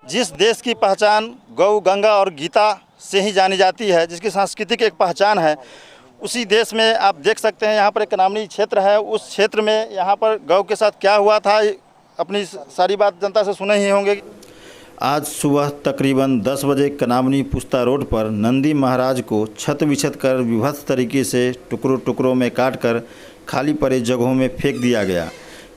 जिस देश की पहचान गौ, गंगा और गीता से ही जानी जाती है, जिसकी सांस्कृतिक एक पहचान है, उसी देश में आप देख सकते हैं यहाँ पर एक कनामनी क्षेत्र है। उस क्षेत्र में यहाँ पर गौ के साथ क्या हुआ था, अपनी सारी बात जनता से सुने ही होंगे। आज सुबह तकरीबन 10 बजे कनामनी पुस्ता रोड पर नंदी महाराज को छत विछत कर विभत्स तरीके से टुकड़ों टुकड़ों में काटकर खाली पड़े जगहों में फेंक दिया गया।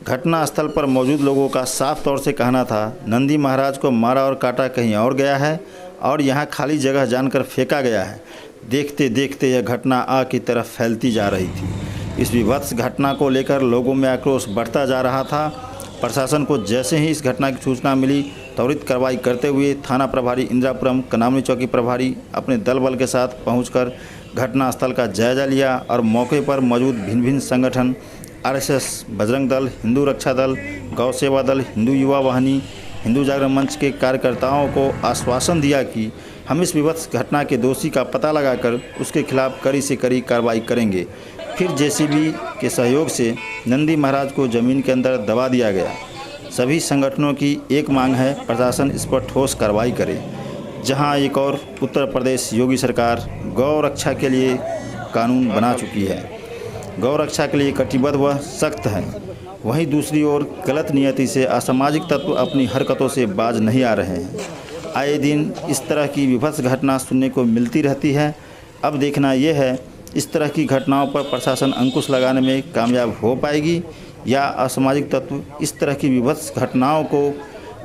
घटना स्थल पर मौजूद लोगों का साफ तौर से कहना था, नंदी महाराज को मारा और काटा कहीं और गया है और यहाँ खाली जगह जानकर फेंका गया है। देखते देखते यह घटना आग की तरफ फैलती जा रही थी। इस विभत्स घटना को लेकर लोगों में आक्रोश बढ़ता जा रहा था। प्रशासन को जैसे ही इस घटना की सूचना मिली, त्वरित कार्रवाई करते हुए थाना प्रभारी इंदिरापुरम, कनामनी चौकी प्रभारी अपने दल बल के साथ पहुंचकर घटनास्थल का जायजा लिया और मौके पर मौजूद भिन्न भिन्न संगठन, आरएसएस, बजरंग दल, हिंदू रक्षा दल, गौ सेवा दल, हिंदू युवा वाहिनी, हिंदू जागरण मंच के कार्यकर्ताओं को आश्वासन दिया कि हम इस विभत्स घटना के दोषी का पता लगाकर उसके खिलाफ कड़ी से कड़ी कार्रवाई करेंगे। फिर जेसीबी के सहयोग से नंदी महाराज को ज़मीन के अंदर दबा दिया गया। सभी संगठनों की एक मांग है, प्रशासन इस पर ठोस कार्रवाई करे। जहां एक और उत्तर प्रदेश योगी सरकार गौ रक्षा के लिए कानून बना चुकी है, गौ रक्षा के लिए कटिबद्ध व सख्त है, वहीं दूसरी ओर गलत नियति से असामाजिक तत्व अपनी हरकतों से बाज नहीं आ रहे हैं। आए दिन इस तरह की विभत्स घटना सुनने को मिलती रहती है। अब देखना यह है, इस तरह की घटनाओं पर प्रशासन अंकुश लगाने में कामयाब हो पाएगी या असामाजिक तत्व इस तरह की विभत्स घटनाओं को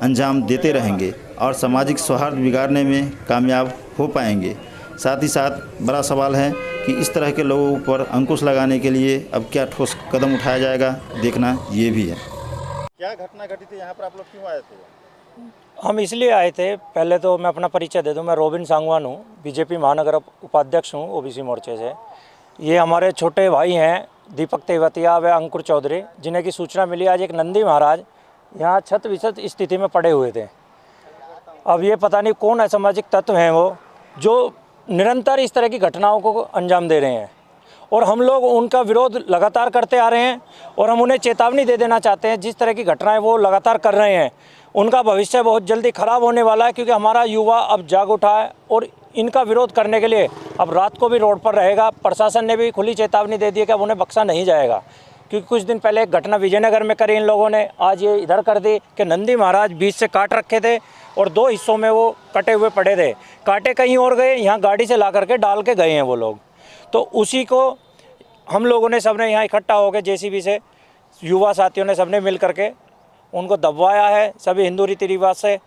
अंजाम देते रहेंगे और सामाजिक सौहार्द बिगाड़ने में कामयाब हो पाएंगे। साथ ही साथ बड़ा सवाल है कि इस तरह के लोगों पर अंकुश लगाने के लिए अब क्या ठोस कदम उठाया जाएगा, देखना ये भी है। क्या घटना घटी थी यहाँ पर, आप लोग क्यों आए थे? हम इसलिए आए थे, पहले तो मैं अपना परिचय दे दूं, मैं रोबिन सांगवान हूँ, बीजेपी महानगर उपाध्यक्ष हूँ ओबीसी मोर्चे से। ये हमारे छोटे भाई हैं दीपक तेवतिया व अंकुर चौधरी, जिन्हें की सूचना मिली आज एक नंदी महाराज यहाँ छत विछत स्थिति में पड़े हुए थे। अब ये पता नहीं कौन असामाजिक तत्व हैं वो, जो निरंतर इस तरह की घटनाओं को अंजाम दे रहे हैं और हम लोग उनका विरोध लगातार करते आ रहे हैं और हम उन्हें चेतावनी दे देना चाहते हैं, जिस तरह की घटनाएं वो लगातार कर रहे हैं उनका भविष्य बहुत जल्दी ख़राब होने वाला है, क्योंकि हमारा युवा अब जाग उठा है और इनका विरोध करने के लिए अब रात को भी रोड पर रहेगा। प्रशासन ने भी खुली चेतावनी दे दी है कि अब उन्हें बख्शा नहीं जाएगा, क्योंकि कुछ दिन पहले एक घटना विजयनगर में करी इन लोगों ने, आज ये इधर कर दी कि नंदी महाराज बीच से काट रखे थे और 2 हिस्सों में वो कटे हुए पड़े थे। काटे कहीं और गए, यहाँ गाड़ी से ला करके डाल के गए हैं वो लोग। तो उसी को हम लोगों ने सबने यहाँ इकट्ठा होकर जेसीबी से, युवा साथियों ने सबने मिल करके उनको दबवाया है सभी हिंदू रीति रिवाज से,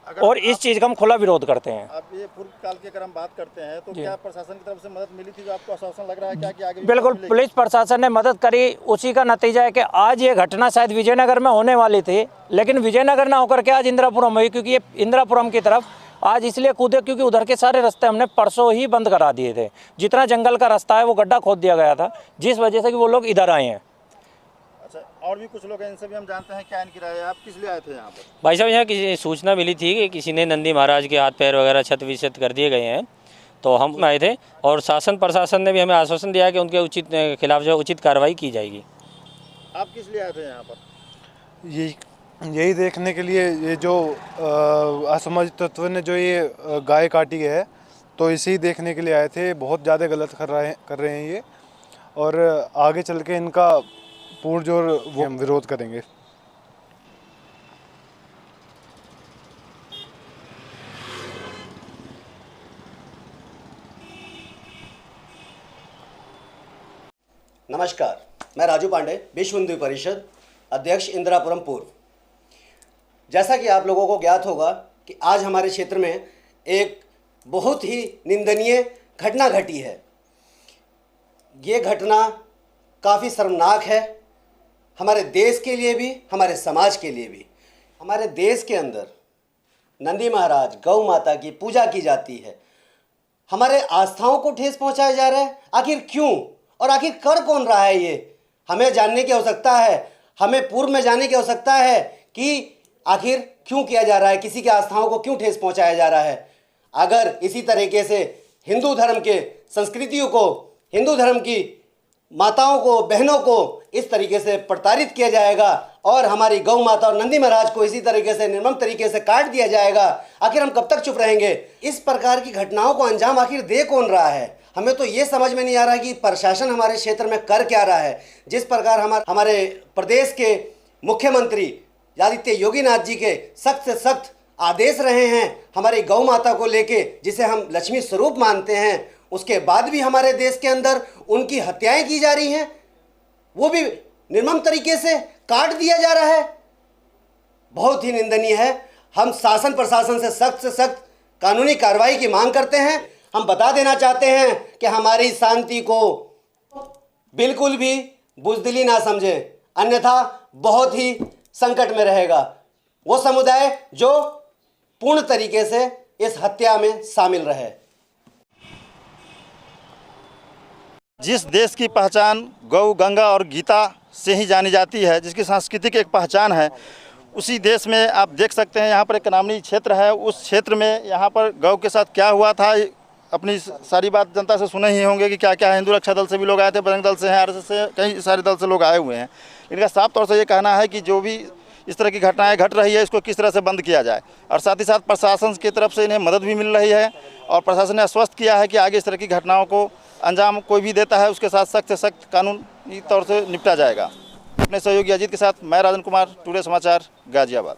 और इस चीज़ का हम खुला विरोध करते हैं। आप ये पूर्व काल की अगर हम बात करते हैं तो क्या प्रशासन की तरफ से मदद मिली थी, जो आपको आश्वासन लग रहा है क्या कि आगे? बिल्कुल, पुलिस प्रशासन ने मदद करी। उसी का नतीजा है कि आज ये घटना शायद विजयनगर में होने वाली थी, लेकिन विजयनगर ना होकर के आज इंदिरापुरम हुई, क्योंकि ये इंदिरापुरम की तरफ आज इसलिए कूदे क्योंकि उधर के सारे रास्ते हमने परसों ही बंद करा दिए थे। जितना जंगल का रास्ता है वो गड्ढा खोद दिया गया था, जिस वजह से कि वो लोग इधर आए हैं। अच्छा, और भी कुछ लोग हैं, इनसे भी हम जानते हैं क्या इनकी राय है। आप किस लिए आए थे यहाँ पर? भाई साहब, यहाँ किसी सूचना मिली थी कि किसी ने नंदी महाराज के हाथ पैर वगैरह छत विछत कर दिए गए हैं, तो हम आए थे और शासन प्रशासन ने भी हमें आश्वासन दिया कि उनके उचित खिलाफ जो उचित कार्रवाई की जाएगी। आप किस लिए आए थे यहाँ पर? यही देखने के लिए, ये जो असामाजिक तत्व ने जो ये गाय काटी है, तो इसी देखने के लिए आए थे। बहुत ज़्यादा गलत कर रहे हैं ये, और आगे चल के इनका पूर्ण जोर वो हम विरोध करेंगे। नमस्कार, मैं राजू पांडे, विश्व हिंदू परिषद अध्यक्ष इंदिरापुरम पूर्व। जैसा कि आप लोगों को ज्ञात होगा कि आज हमारे क्षेत्र में एक बहुत ही निंदनीय घटना घटी है। ये घटना काफ़ी शर्मनाक है, हमारे देश के लिए भी, हमारे समाज के लिए भी। हमारे देश के अंदर नंदी महाराज, गौ माता की पूजा की जाती है, हमारे आस्थाओं को ठेस पहुंचाया जा रहा है। आखिर क्यों और आखिर कर कौन रहा है ये हमें जानने की आवश्यकता है। हमें पूर्व में जानने की आवश्यकता है कि आखिर क्यों किया जा रहा है, किसी के आस्थाओं को क्यों ठेस पहुंचाया जा रहा है। अगर इसी तरीके से हिंदू धर्म के संस्कृतियों को, हिंदू धर्म की माताओं को, बहनों को इस तरीके से प्रताड़ित किया जाएगा और हमारी गौ माता और नंदी महाराज को इसी तरीके से निर्मम तरीके से काट दिया जाएगा, आखिर हम कब तक चुप रहेंगे? इस प्रकार की घटनाओं को अंजाम आखिर दे कौन रहा है? हमें तो ये समझ में नहीं आ रहा कि प्रशासन हमारे क्षेत्र में कर क्या रहा है। जिस प्रकार हमारे प्रदेश के मुख्यमंत्री आदित्य योगीनाथ जी के सख्त से सख्त आदेश रहे हैं हमारी गौ माता को लेके, जिसे हम लक्ष्मी स्वरूप मानते हैं, उसके बाद भी हमारे देश के अंदर उनकी हत्याएं की जा रही हैं, वो भी निर्मम तरीके से काट दिया जा रहा है। बहुत ही निंदनीय है। हम शासन प्रशासन से सख्त कानूनी कार्रवाई की मांग करते हैं। हम बता देना चाहते हैं कि हमारी शांति को बिल्कुल भी बुज़दिली ना समझें, अन्यथा बहुत ही संकट में रहेगा वो समुदाय जो पूर्ण तरीके से इस हत्या में शामिल रहे। जिस देश की पहचान गौ, गंगा और गीता से ही जानी जाती है, जिसकी सांस्कृतिक एक पहचान है, उसी देश में आप देख सकते हैं यहाँ पर एक कनामनी क्षेत्र है। उस क्षेत्र में यहाँ पर गौ के साथ क्या हुआ था, अपनी सारी बात जनता से सुने ही होंगे कि क्या क्या हिंदू रक्षा दल से भी लोग आए थे, बजरंग दल से हैं, आरएसएस से, कई सारे दल से लोग आए हुए हैं। इनका साफ तौर से ये कहना है कि जो भी इस तरह की घटनाएं घट रही है, इसको किस तरह से बंद किया जाए, और साथ ही साथ प्रशासन की तरफ से इन्हें मदद भी मिल रही है और प्रशासन ने आश्वस्त किया है कि आगे इस तरह की घटनाओं को अंजाम कोई भी देता है उसके साथ सख्त से सख्त कानूनी तौर से निपटा जाएगा। अपने सहयोगी अजीत के साथ मैं राजन कुमार, टुडे समाचार, गाजियाबाद।